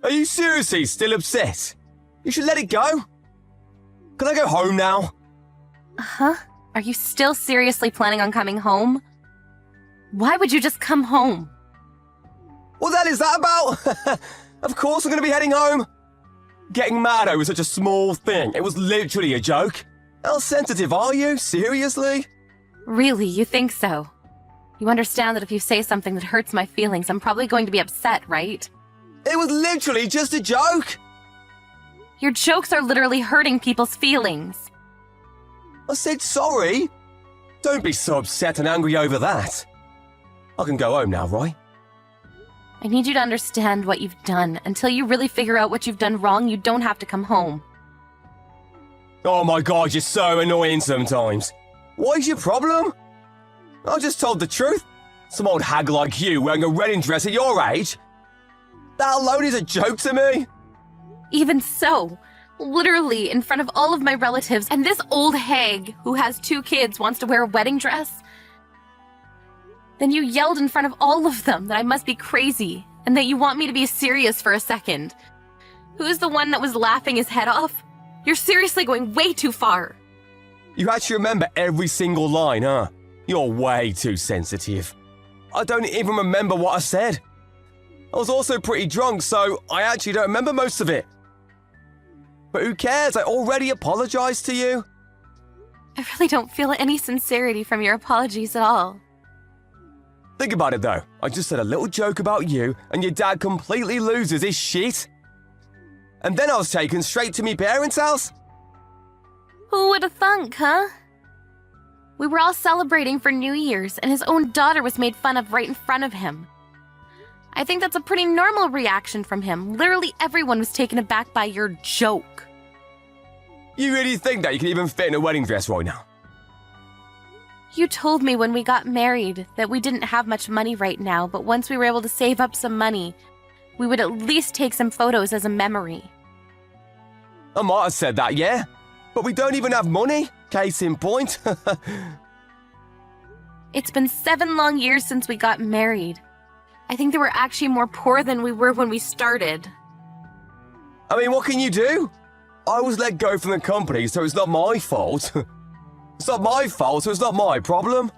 Are you seriously still upset? You should let it go. Can I go home now? Huh? Are you still seriously planning on coming home? Why would you just come home? What the hell is that about? Of course I'm going to be heading home. Getting mad over such a small thing. It was literally a joke. How sensitive are you? Seriously? Really, you think so? You understand that if you say something that hurts my feelings, I'm probably going to be upset, right? It was literally just a joke. Your jokes are literally hurting people's feelings. I said sorry. Don't be so upset and angry over that. I can go home now, right? I need you to understand what you've done. Until you really figure out what you've done wrong, you don't have to come home. Oh my god, you're so annoying sometimes. What is your problem? I just told the truth. Some old hag like you wearing a wedding dress at your age? That alone is a joke to me. Even so, literally in front of all of my relatives, and this old hag who has 2 kids wants to wear a wedding dress? Then you yelled in front of all of them that I must be crazy, and that you want me to be serious for a second. Who's the one that was laughing his head off? You're seriously going way too far. You actually remember every single line, huh? You're way too sensitive. I don't even remember what I said. I was also pretty drunk, so I actually don't remember most of it. But who cares? I already apologized to you. I really don't feel any sincerity from your apologies at all. Think about it though. I just said a little joke about you, and your dad completely loses his shit. And then I was taken straight to me parents' house. Who would have thunk, huh? We were all celebrating for New Year's, and his own daughter was made fun of right in front of him. I think that's a pretty normal reaction from him. Literally everyone was taken aback by your joke. You really think that you can even fit in a wedding dress right now? You told me when we got married that we didn't have much money right now, but once we were able to save up some money, we would at least take some photos as a memory. I might have said that, yeah. But we don't even have money. Case in point. It's been 7 long years since we got married. I think they were actually more poor than we were when we started. I mean, what can you do? I was let go from the company, so it's not my fault. It's not my fault, so it's not my problem.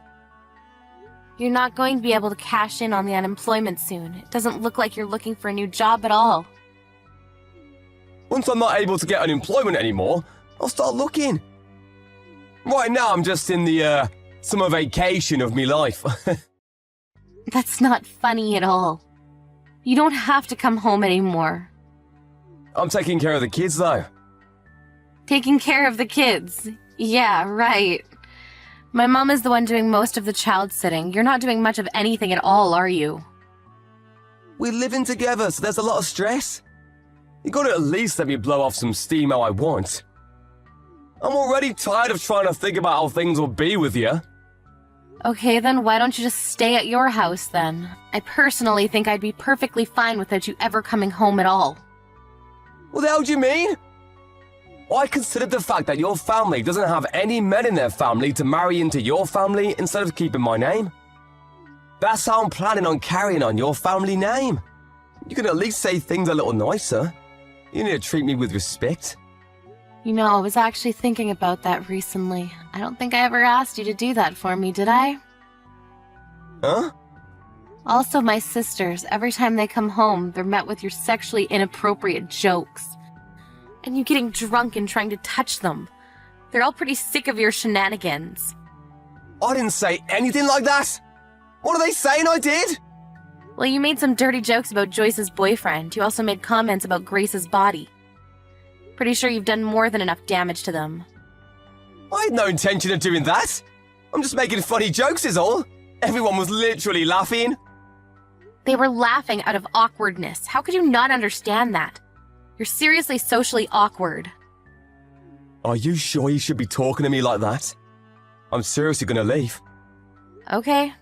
You're not going to be able to cash in on the unemployment soon. It doesn't look like you're looking for a new job at all. Once I'm not able to get unemployment anymore, I'll start looking. Right now, I'm just in the, summer vacation of me life. That's not funny at all. You don't have to come home anymore. I'm taking care of the kids, though. Taking care of the kids. Yeah, right. My mom is the one doing most of the child sitting. You're not doing much of anything at all, are you? We're living together, so there's a lot of stress. You gotta at least let me blow off some steam how I want. I'm already tired of trying to think about how things will be with you. Okay, then why don't you just stay at your house, then? I personally think I'd be perfectly fine without you ever coming home at all. What the hell do you mean? I considered the fact that your family doesn't have any men in their family to marry into your family instead of keeping my name. That's how I'm planning on carrying on your family name. You can at least say things a little nicer. You need to treat me with respect. You know, I was actually thinking about that recently. I don't think I ever asked you to do that for me, did I? Huh? Also, my sisters, every time they come home, they're met with your sexually inappropriate jokes. And you getting drunk and trying to touch them. They're all pretty sick of your shenanigans. I didn't say anything like that. What are they saying I did? Well, you made some dirty jokes about Joyce's boyfriend. You also made comments about Grace's body. Pretty sure you've done more than enough damage to them. I had no intention of doing that. I'm just making funny jokes is all. Everyone was literally laughing. They were laughing out of awkwardness. How could you not understand that? You're seriously socially awkward. Are you sure you should be talking to me like that? I'm seriously gonna leave. Okay.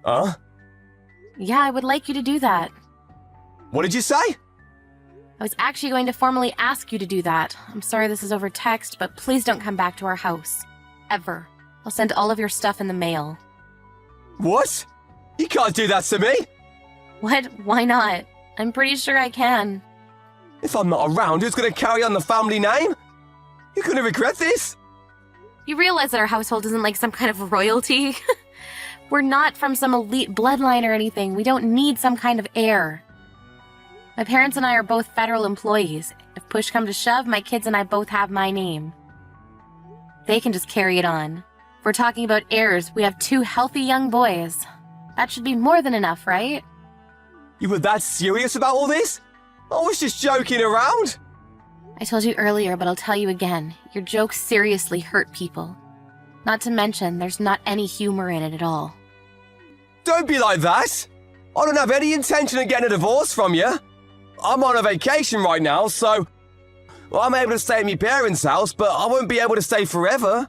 Huh? Yeah, I would like you to do that. What did you say? I was actually going to formally ask you to do that. I'm sorry this is over text, but please don't come back to our house. Ever. I'll send all of your stuff in the mail. What? You can't do that to me! What? Why not? I'm pretty sure I can. If I'm not around, who's going to carry on the family name? You're going to regret this. You realize that our household isn't like some kind of royalty? We're not from some elite bloodline or anything. We don't need some kind of heir. My parents and I are both federal employees. If push comes to shove, my kids and I both have my name. They can just carry it on. If we're talking about heirs, we have 2 healthy young boys. That should be more than enough, right? You were that serious about all this? I was just joking around. I told you earlier, but I'll tell you again. Your jokes seriously hurt people. Not to mention, there's not any humor in it at all. Don't be like that. I don't have any intention of getting a divorce from you. I'm on a vacation right now, so I'm able to stay at my parents' house, but I won't be able to stay forever.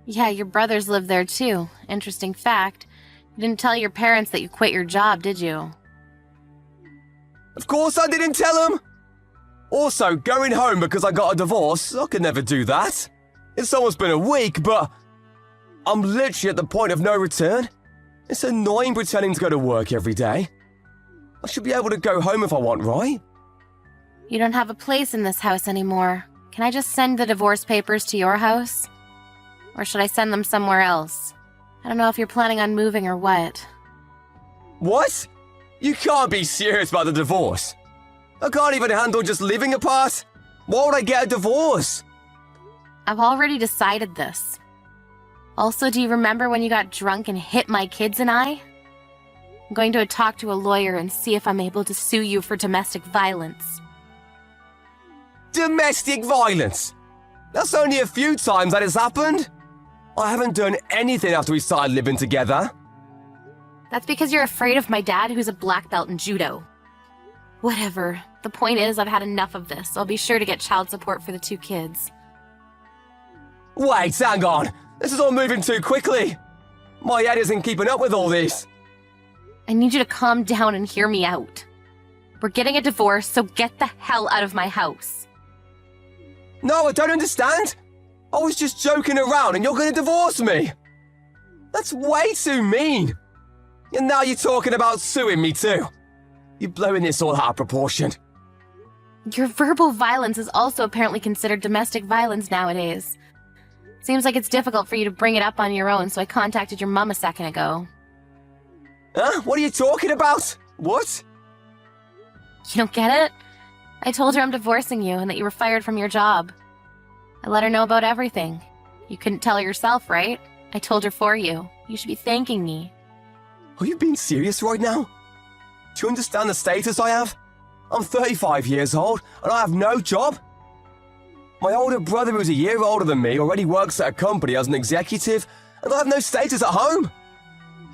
Yeah, your brothers live there too. Interesting fact. You didn't tell your parents that you quit your job, did you? Of course I didn't tell them. Also, going home because I got a divorce, I could never do that. It's almost been a week, but I'm literally at the point of no return. It's annoying pretending to go to work every day. I should be able to go home if I want, right? You don't have a place in this house anymore. Can I just send the divorce papers to your house? Or should I send them somewhere else? I don't know if you're planning on moving or what. What? You can't be serious about the divorce. I can't even handle just living apart. Why would I get a divorce? I've already decided this. Also, do you remember when you got drunk and hit my kids and I? I'm going to talk to a lawyer and see if I'm able to sue you for domestic violence. Domestic violence? That's only a few times that has happened. I haven't done anything after we started living together. That's because you're afraid of my dad, who's a black belt in judo. Whatever. The point is, I've had enough of this. I'll be sure to get child support for the 2 kids. Wait, hang on. This is all moving too quickly. My head isn't keeping up with all this. I need you to calm down and hear me out. We're getting a divorce, so get the hell out of my house. No, I don't understand. I was just joking around and you're going to divorce me. That's way too mean. And now you're talking about suing me too. You're blowing this all out of proportion. Your verbal violence is also apparently considered domestic violence nowadays. Seems like it's difficult for you to bring it up on your own, so I contacted your mom a second ago. Huh? What are you talking about? What? You don't get it? I told her I'm divorcing you and that you were fired from your job. I let her know about everything. You couldn't tell her yourself, right? I told her for you. You should be thanking me. Are you being serious right now? Do you understand the status I have? I'm 35 years old and I have no job. My older brother, who's a year older than me, already works at a company as an executive, and I have no status at home.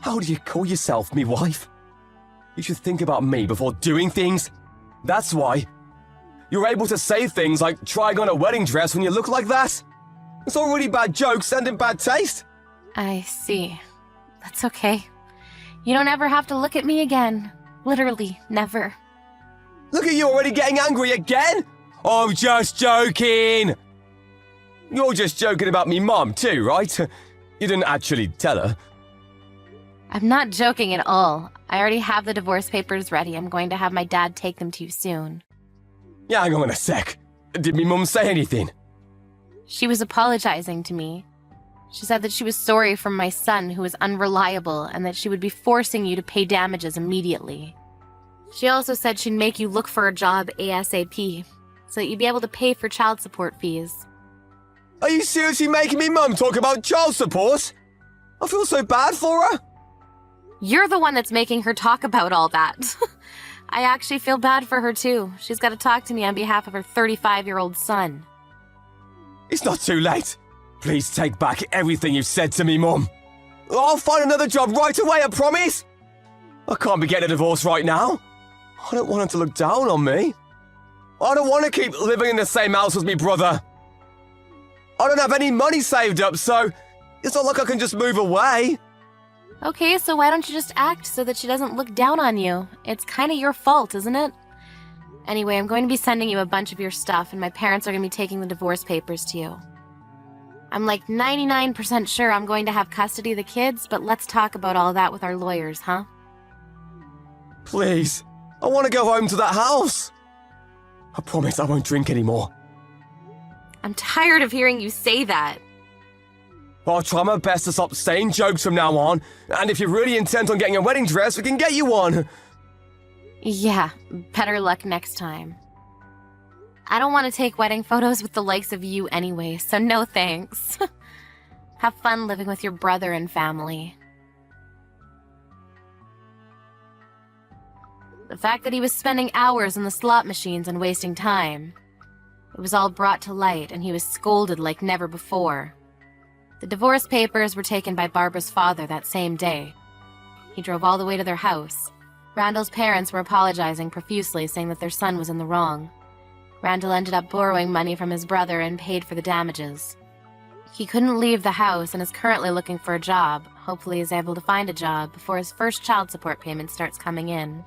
How do you call yourself me wife? You should think about me before doing things. That's why. You're able to say things like trying on a wedding dress when you look like that. It's all really bad jokes and in bad taste. I see. That's okay. You don't ever have to look at me again. Literally, never. Look at you already getting angry again? I'm just joking. You're just joking about me mum too, right? You didn't actually tell her. I'm not joking at all. I already have the divorce papers ready. I'm going to have my dad take them to you soon. Yeah, hang on a sec. Did me mum say anything? She was apologizing to me. She said that she was sorry for my son, who was unreliable, and that she would be forcing you to pay damages immediately. She also said she'd make you look for a job ASAP, so that you'd be able to pay for child support fees. Are you seriously making me mum talk about child support? I feel so bad for her. You're the one that's making her talk about all that. I actually feel bad for her too. She's got to talk to me on behalf of her 35-year-old son. It's not too late. Please take back everything you've said to me, Mum. I'll find another job right away, I promise. I can't be getting a divorce right now. I don't want her to look down on me. I don't want to keep living in the same house as me brother. I don't have any money saved up, so it's not like I can just move away. Okay, so why don't you just act so that she doesn't look down on you? It's kind of your fault, isn't it? Anyway, I'm going to be sending you a bunch of your stuff, and my parents are going to be taking the divorce papers to you. I'm like 99% sure I'm going to have custody of the kids, but let's talk about all that with our lawyers, huh? Please, I want to go home to that house. I promise I won't drink anymore. I'm tired of hearing you say that. I'll try my best to stop saying jokes from now on, and if you're really intent on getting a wedding dress, we can get you one. Yeah, better luck next time. I don't want to take wedding photos with the likes of you anyway, so no thanks. Have fun living with your brother and family. The fact that he was spending hours in the slot machines and wasting time. It was all brought to light, and he was scolded like never before. The divorce papers were taken by Barbara's father that same day. He drove all the way to their house. Randall's parents were apologizing profusely, saying that their son was in the wrong. Randall ended up borrowing money from his brother and paid for the damages. He couldn't leave the house and is currently looking for a job. Hopefully he's able to find a job before his first child support payment starts coming in.